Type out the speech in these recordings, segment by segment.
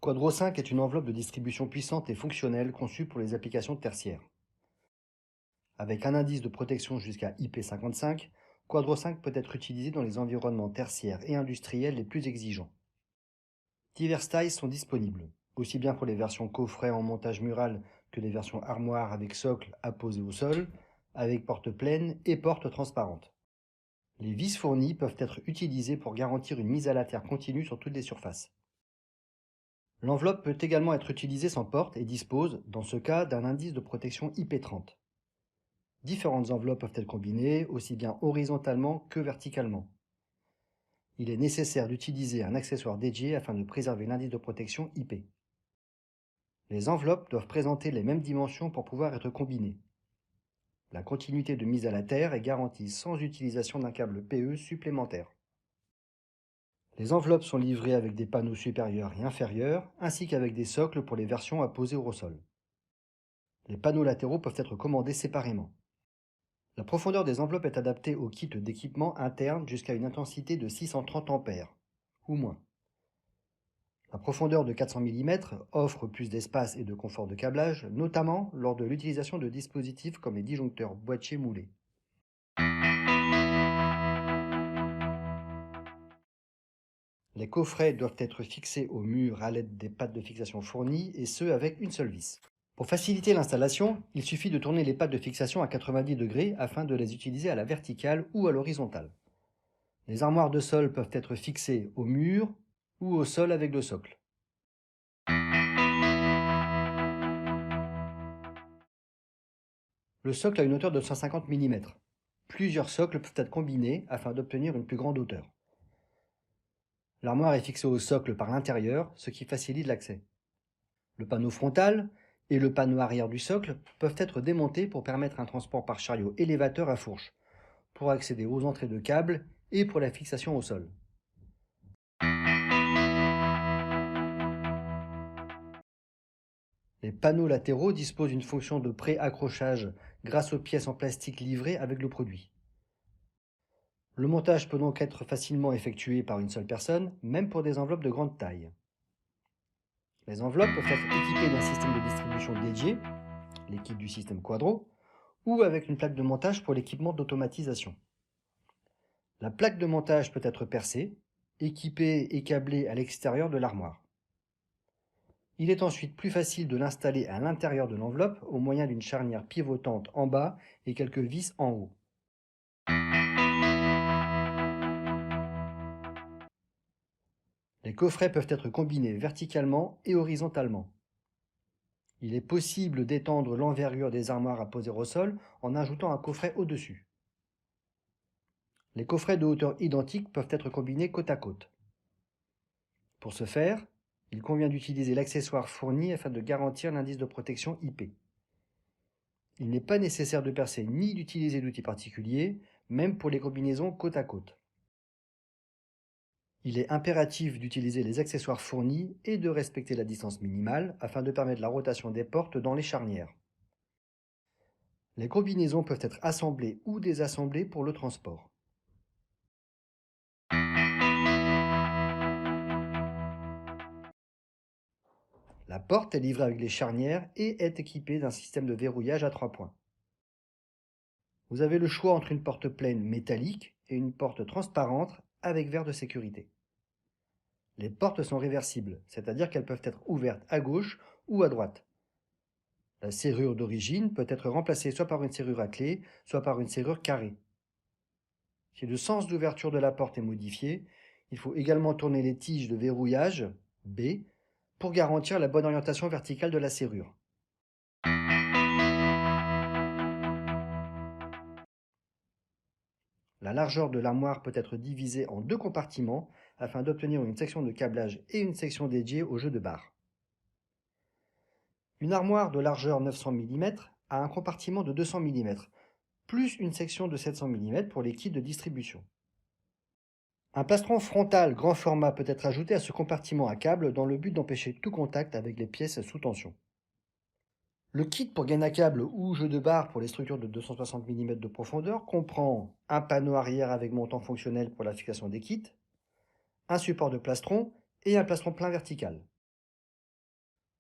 Quadro 5 est une enveloppe de distribution puissante et fonctionnelle conçue pour les applications tertiaires. Avec un indice de protection jusqu'à IP55, Quadro 5 peut être utilisé dans les environnements tertiaires et industriels les plus exigeants. Diverses tailles sont disponibles, aussi bien pour les versions coffret en montage mural que les versions armoire avec socle apposé au sol, avec porte pleine et porte transparente. Les vis fournies peuvent être utilisées pour garantir une mise à la terre continue sur toutes les surfaces. L'enveloppe peut également être utilisée sans porte et dispose, dans ce cas, d'un indice de protection IP30. Différentes enveloppes peuvent être combinées, aussi bien horizontalement que verticalement. Il est nécessaire d'utiliser un accessoire dédié afin de préserver l'indice de protection IP. Les enveloppes doivent présenter les mêmes dimensions pour pouvoir être combinées. La continuité de mise à la terre est garantie sans utilisation d'un câble PE supplémentaire. Les enveloppes sont livrées avec des panneaux supérieurs et inférieurs, ainsi qu'avec des socles pour les versions apposées au sol. Les panneaux latéraux peuvent être commandés séparément. La profondeur des enveloppes est adaptée au kit d'équipement interne jusqu'à une intensité de 630 A, ou moins. La profondeur de 400 mm offre plus d'espace et de confort de câblage, notamment lors de l'utilisation de dispositifs comme les disjoncteurs boîtiers moulés. Les coffrets doivent être fixés au mur à l'aide des pattes de fixation fournies, et ce avec une seule vis. Pour faciliter l'installation, il suffit de tourner les pattes de fixation à 90 degrés afin de les utiliser à la verticale ou à l'horizontale. Les armoires de sol peuvent être fixées au mur ou au sol avec le socle. Le socle a une hauteur de 150 mm. Plusieurs socles peuvent être combinés afin d'obtenir une plus grande hauteur. L'armoire est fixée au socle par l'intérieur, ce qui facilite l'accès. Le panneau frontal et le panneau arrière du socle peuvent être démontés pour permettre un transport par chariot élévateur à fourche, pour accéder aux entrées de câbles et pour la fixation au sol. Les panneaux latéraux disposent d'une fonction de pré-accrochage grâce aux pièces en plastique livrées avec le produit. Le montage peut donc être facilement effectué par une seule personne, même pour des enveloppes de grande taille. Les enveloppes peuvent être équipées d'un système de distribution dédié, l'équipe du système Quadro, ou avec une plaque de montage pour l'équipement d'automatisation. La plaque de montage peut être percée, équipée et câblée à l'extérieur de l'armoire. Il est ensuite plus facile de l'installer à l'intérieur de l'enveloppe au moyen d'une charnière pivotante en bas et quelques vis en haut. Les coffrets peuvent être combinés verticalement et horizontalement. Il est possible d'étendre l'envergure des armoires à poser au sol en ajoutant un coffret au-dessus. Les coffrets de hauteur identique peuvent être combinés côte à côte. Pour ce faire, il convient d'utiliser l'accessoire fourni afin de garantir l'indice de protection IP. Il n'est pas nécessaire de percer ni d'utiliser d'outils particuliers, même pour les combinaisons côte à côte. Il est impératif d'utiliser les accessoires fournis et de respecter la distance minimale afin de permettre la rotation des portes dans les charnières. Les combinaisons peuvent être assemblées ou désassemblées pour le transport. La porte est livrée avec les charnières et est équipée d'un système de verrouillage à 3 points. Vous avez le choix entre une porte pleine métallique et une porte transparente avec verre de sécurité. Les portes sont réversibles, c'est-à-dire qu'elles peuvent être ouvertes à gauche ou à droite. La serrure d'origine peut être remplacée soit par une serrure à clé, soit par une serrure carrée. Si le sens d'ouverture de la porte est modifié, il faut également tourner les tiges de verrouillage, B, pour garantir la bonne orientation verticale de la serrure. La largeur de l'armoire peut être divisée en 2 compartiments afin d'obtenir une section de câblage et une section dédiée au jeu de barres. Une armoire de largeur 900 mm a un compartiment de 200 mm, plus une section de 700 mm pour les kits de distribution. Un plastron frontal grand format peut être ajouté à ce compartiment à câble dans le but d'empêcher tout contact avec les pièces sous tension. Le kit pour gaine à câble ou jeu de barre pour les structures de 260 mm de profondeur comprend un panneau arrière avec montant fonctionnel pour la fixation des kits, un support de plastron et un plastron plein vertical.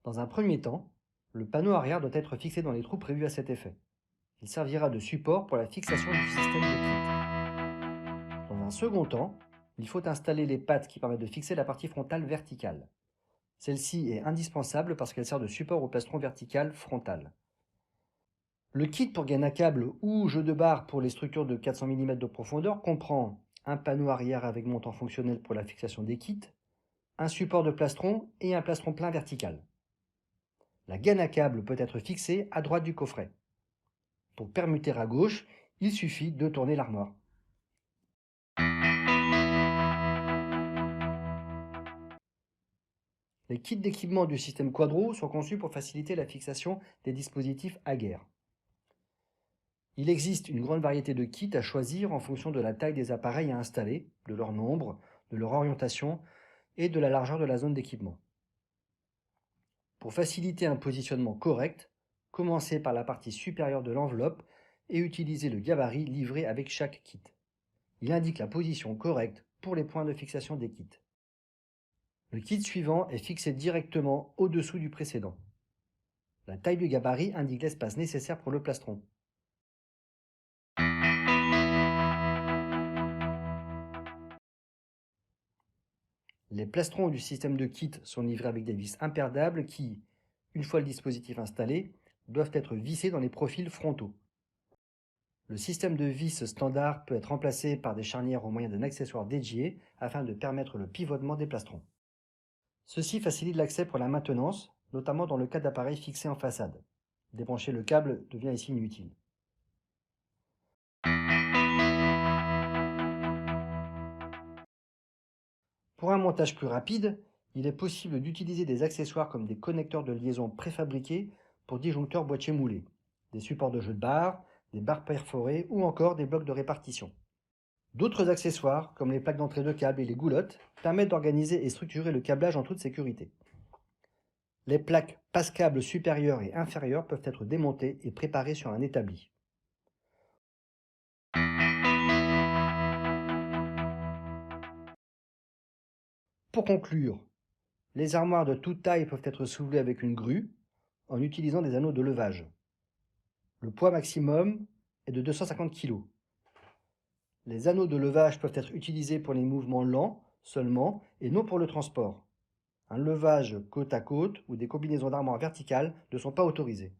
Dans un premier temps, le panneau arrière doit être fixé dans les trous prévus à cet effet. Il servira de support pour la fixation du système de kit. Dans un second temps, il faut installer les pattes qui permettent de fixer la partie frontale verticale. Celle-ci est indispensable parce qu'elle sert de support au plastron vertical frontal. Le kit pour gaine à câble ou jeu de barre pour les structures de 400 mm de profondeur comprend un panneau arrière avec montant fonctionnel pour la fixation des kits, un support de plastron et un plastron plein vertical. La gaine à câble peut être fixée à droite du coffret. Pour permuter à gauche, il suffit de tourner l'armoire. Les kits d'équipement du système Quadro sont conçus pour faciliter la fixation des dispositifs Aguerre. Il existe une grande variété de kits à choisir en fonction de la taille des appareils à installer, de leur nombre, de leur orientation et de la largeur de la zone d'équipement. Pour faciliter un positionnement correct, commencez par la partie supérieure de l'enveloppe et utilisez le gabarit livré avec chaque kit. Il indique la position correcte pour les points de fixation des kits. Le kit suivant est fixé directement au-dessous du précédent. La taille du gabarit indique l'espace nécessaire pour le plastron. Les plastrons du système de kit sont livrés avec des vis imperdables qui, une fois le dispositif installé, doivent être vissés dans les profils frontaux. Le système de vis standard peut être remplacé par des charnières au moyen d'un accessoire dédié afin de permettre le pivotement des plastrons. Ceci facilite l'accès pour la maintenance, notamment dans le cas d'appareils fixés en façade. Débrancher le câble devient ici inutile. Pour un montage plus rapide, il est possible d'utiliser des accessoires comme des connecteurs de liaison préfabriqués pour disjoncteurs boîtiers moulés, des supports de jeu de barres, des barres perforées ou encore des blocs de répartition. D'autres accessoires, comme les plaques d'entrée de câbles et les goulottes, permettent d'organiser et structurer le câblage en toute sécurité. Les plaques passe-câbles supérieures et inférieures peuvent être démontées et préparées sur un établi. Pour conclure, les armoires de toute taille peuvent être soulevées avec une grue en utilisant des anneaux de levage. Le poids maximum est de 250 kg. Les anneaux de levage peuvent être utilisés pour les mouvements lents seulement et non pour le transport. Un levage côte à côte ou des combinaisons d'armoires verticales ne sont pas autorisés.